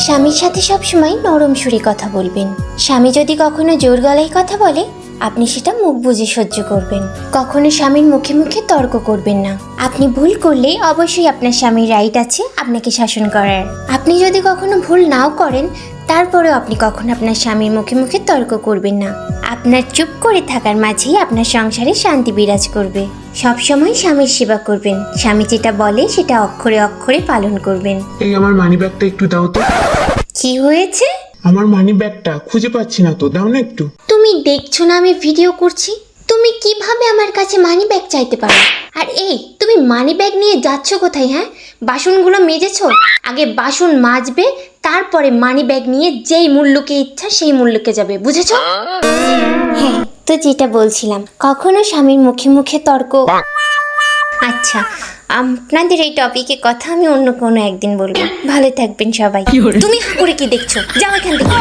স্বামীর সাথে সবসময় নরম সুরে কথা বলবেন। স্বামী যদি কখনো জোর গলায় কথা বলে আপনি সেটা মুখ বুজে সহ্য করবেন। কখনো স্বামীর মুখে মুখে তর্ক করবেন না। আপনি ভুল করলে অবশ্যই আপনার স্বামীর রাইট আছে আপনাকে শাসন করার। আপনি যদি কখনো ভুল নাও করেন তারপরেও আপনি কখনো আপনার স্বামীর মুখে মুখে তর্ক করবেন না। আপনার চুপ করে থাকার মাঝেই আপনার সংসারে শান্তি বিরাজ করবে। সবসময় স্বামীর সেবা করবেন। স্বামী যেটা বলে সেটা অক্ষরে অক্ষরে পালন করবেন। এই আমার মানি ব্যাগটা একটু দাও তো। কি হয়েছে? আমার মানি ব্যাগটা খুঁজে পাচ্ছি না তো, দাও না একটু। তুমি দেখছো না আমি ভিডিও করছি? তুমি কিভাবে আমার কাছে মানি ব্যাগ চাইতে পারো? আর এই তুমি মানি ব্যাগ নিয়ে যাচ্ছ কোথায়? হ্যাঁ, বাসনগুলো মেজেছো? আগে বাসন মাজবে, তারপরে মানি ব্যাগ নিয়ে যেই মূল্যকে ইচ্ছা সেই মূল্যকে যাবে, বুঝেছো? হ্যাঁ, তো যেটা বলছিলাম, কখনো স্বামীর মুখে মুখে তর্ক। আচ্ছা, আপনাদের এই টপিকে কথা আমি অন্য কোনো একদিন বলবো। ভালো থাকবেন সবাই। তুমি করে কি দেখছো? যাও এখান থেকে।